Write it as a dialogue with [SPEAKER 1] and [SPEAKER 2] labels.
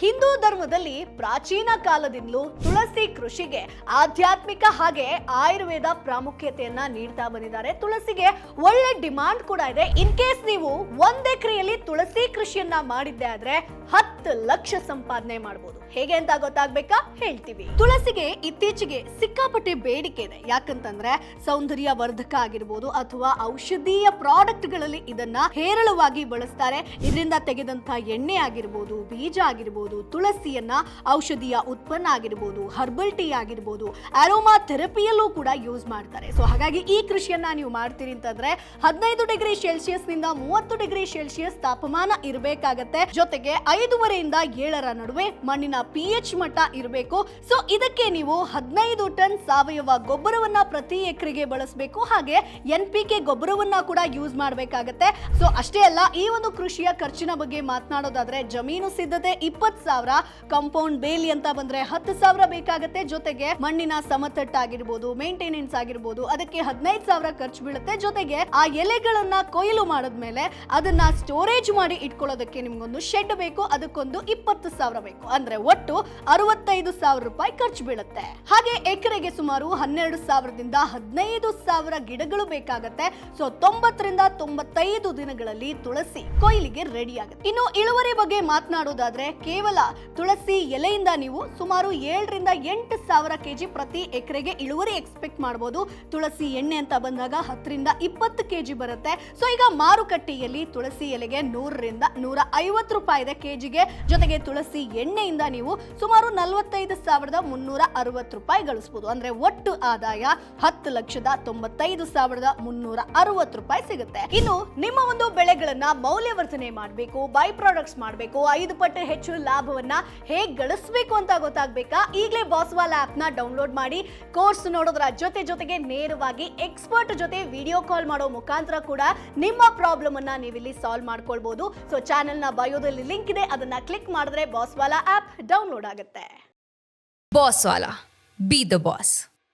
[SPEAKER 1] ಹಿಂದೂ ಧರ್ಮದಲ್ಲಿ ಪ್ರಾಚೀನ ಕಾಲದಿಂದಲೂ ತುಳಸಿ ಕೃಷಿಗೆ ಆಧ್ಯಾತ್ಮಿಕ ಹಾಗೆ ಆಯುರ್ವೇದ ಪ್ರಾಮುಖ್ಯತೆಯನ್ನ ನೀಡ್ತಾ ಬಂದಿದ್ದಾರೆ. ತುಳಸಿಗೆ ಒಳ್ಳೆ ಡಿಮಾಂಡ್ ಕೂಡ ಇದೆ. ಇನ್ ಕೇಸ್ ನೀವು 1 ಎಕರೆಯಲ್ಲಿ ತುಳಸಿ ಕೃಷಿಯನ್ನ ಮಾಡಿದ್ದೆ ಆದ್ರೆ 10 ಲಕ್ಷ ಸಂಪಾದನೆ ಮಾಡಬಹುದು. ಹೇಗೆ ಅಂತ ಗೊತ್ತಾಗ್ಬೇಕಾ? ಹೇಳ್ತೀವಿ. ತುಳಸಿಗೆ ಇತ್ತೀಚೆಗೆ ಸಿಕ್ಕಾಪಟ್ಟೆ ಬೇಡಿಕೆ ಇದೆ. ಯಾಕಂತಂದ್ರೆ ಸೌಂದರ್ಯ ವರ್ಧಕ ಆಗಿರ್ಬೋದು ಅಥವಾ ಔಷಧೀಯ ಪ್ರಾಡಕ್ಟ್ ಗಳಲ್ಲಿ ಇದನ್ನ ಹೇರಳವಾಗಿ ಬಳಸ್ತಾರೆ. ಇದರಿಂದ ತೆಗೆದಂತ ಎಣ್ಣೆ ಆಗಿರ್ಬೋದು, ಬೀಜ ಆಗಿರ್ಬೋದು, ತುಳಸಿಯನ್ನ ಔಷಧೀಯ ಉತ್ಪನ್ನ ಆಗಿರ್ಬೋದು, ಹರ್ಬಲ್ ಟೀ ಆಗಿರ್ಬೋದು, ಅರೋಮಾ ಥೆರಪಿಯಲ್ಲೂ ಕೂಡ ಯೂಸ್ ಮಾಡ್ತಾರೆ. ಸೊ ಹಾಗಾಗಿ ಈ ಕೃಷಿಯನ್ನ ನೀವು ಮಾಡ್ತೀರಿ ಅಂತಂದ್ರೆ 15 ಡಿಗ್ರಿ ಸೆಲ್ಸಿಯಸ್ ನಿಂದ 30 ಡಿಗ್ರಿ ಸೆಲ್ಸಿಯಸ್ ತಾಪಮಾನ ಇರಬೇಕಾಗತ್ತೆ. ಜೊತೆಗೆ 5.5 ರಿಂದ 7 ನಡುವೆ ಮಣ್ಣಿನ pH ಮಟ್ಟ ಇರಬೇಕು. ಸೊ ಇದಕ್ಕೆ ನೀವು 15 ಟನ್ ಸಾವಯವ ಗೊಬ್ಬರವನ್ನ ಪ್ರತಿ ಎಕರೆಗೆ ಬಳಸಬೇಕು. ಹಾಗೆ NPK ಗೊಬ್ಬರವನ್ನ ಕೂಡ ಯೂಸ್ ಮಾಡಬೇಕಾಗತ್ತೆ. ಸೊ ಅಷ್ಟೇ ಅಲ್ಲ, ಈ ಒಂದು ಕೃಷಿಯ ಖರ್ಚಿನ ಬಗ್ಗೆ ಮಾತನಾಡೋದಾದ್ರೆ ಜಮೀನು ಸಿದ್ಧತೆ 20,000, ಕಾಂಪೌಂಡ್ ಬೇಲಿ ಅಂತ ಬಂದ್ರೆ 10,000 ಬೇಕಾಗತ್ತೆ. ಜೊತೆಗೆ ಮಣ್ಣಿನ ಸಮತಟ್ಟು ಆಗಿರ್ಬೋದು, ಮೇಂಟೆನೆನ್ಸ್ ಆಗಿರ್ಬೋದು, ಅದಕ್ಕೆ 15,000 ಖರ್ಚು ಬೀಳುತ್ತೆ. ಜೊತೆಗೆ ಆ ಎಲೆಗಳನ್ನ ಕೊಯ್ಲು ಮಾಡಿದ್ಮೇಲೆ ಅದನ್ನ ಸ್ಟೋರೇಜ್ ಮಾಡಿ ಇಟ್ಕೊಳ್ಳೋದಕ್ಕೆ ನಿಮ್ಗೊಂದು ಶೆಡ್ ಬೇಕು, ಅದಕ್ಕೊಂದು 20,000 ಬೇಕು. ಅಂದ್ರೆ ಒಟ್ಟು 65,000 ರೂಪಾಯಿ ಖರ್ಚು ಬೀಳುತ್ತೆ. ಹಾಗೆ ಎಕರೆಗೆ ಸುಮಾರು 12,000ದಿಂದ 15,000 ಗಿಡಗಳು ಬೇಕಾಗತ್ತೆ. ಸೊ 90 ರಿಂದ 95 ದಿನಗಳಲ್ಲಿ ತುಳಸಿ ಕೊಯ್ಲಿಗೆ ರೆಡಿ ಆಗುತ್ತೆ. ಇನ್ನು ಇಳುವರಿ ಬಗ್ಗೆ ಮಾತನಾಡೋದಾದ್ರೆ ಕೇವಲ ತುಳಸಿ ಎಲೆಯಿಂದ ನೀವು ಸುಮಾರು 7 ರಿಂದ 8,000 ಕೆಜಿ ಪ್ರತಿ ಎಕರೆಗೆ ಇಳುವರಿ ಎಕ್ಸ್ಪೆಕ್ಟ್ ಮಾಡಬಹುದು. ತುಳಸಿ ಎಣ್ಣೆ ಅಂತ ಬಂದಾಗ 10 ರಿಂದ 20 ಕೆಜಿ ಬರುತ್ತೆ. ಸೊ ಈಗ ಮಾರುಕಟ್ಟೆಯಲ್ಲಿ ತುಳಸಿ ಎಲೆಗೆ 100 ರಿಂದ 150 ರೂಪಾಯಿ ಇದೆ ಕೆಜಿಗೆ. ಜೊತೆಗೆ ತುಳಸಿ ಎಣ್ಣೆಯಿಂದ ನೀವು ಸುಮಾರು 45,360 ರೂಪಾಯಿ ಗಳಿಸಬಹುದು. ಅಂದ್ರೆ ಒಟ್ಟು ಆದಾಯ 10,95,360 ರೂಪಾಯಿ ಸಿಗುತ್ತೆ. ಇನ್ನು ನಿಮ್ಮ ಒಂದು ಬೆಳೆಗಳನ್ನ ಮೌಲ್ಯವರ್ಧನೆ ಮಾಡಬೇಕು, ಬೈ ಪ್ರಾಡಕ್ಟ್ಸ್ ಮಾಡಬೇಕು, 5 ಪಟ್ಟು ಹೆಚ್ಚು ಲಾಭವನ್ನ ಹೇಗೆ ಗಳಿಸಬೇಕು ಅಂತ ಗೊತ್ತಾಗಬೇಕಾ? ಈಗಲೇ ಬಾಸ್ವಾಲ್ ಆಪ್ ನ ಡೌನ್ಲೋಡ್ ಮಾಡಿ ಕೋರ್ಸ್ ನೋಡೋದ್ರ ಜೊತೆಗೆ ನೇರವಾಗಿ ಎಕ್ಸ್ಪರ್ಟ್ ಜೊತೆ ವಿಡಿಯೋ ಕಾಲ್ ಮಾಡೋ ಮುಖಾಂತರ ಕೂಡ ನಿಮ್ಮ ಪ್ರಾಬ್ಲಮ್ ಅನ್ನ ನೀವಿಲ್ಲಿ ಸಾಲ್ವ್ ಮಾಡ್ಕೊಳ್ಬಹುದು. ಸೊ ಚಾನೆಲ್ ನ ಬಯೋದಲ್ಲಿ ಲಿಂಕ್ ಇದೆ, ಅದನ್ನ ಕ್ಲಿಕ್ ಮಾಡಿದ್ರೆ ಬಾಸ್ವಾಲ ಆಪ್ ಡೌನ್ಲೋಡ್ ಆಗುತ್ತೆ.
[SPEAKER 2] ಬಾಸ್ವಾಲ, ಬಿ ದ ಬಾಸ್.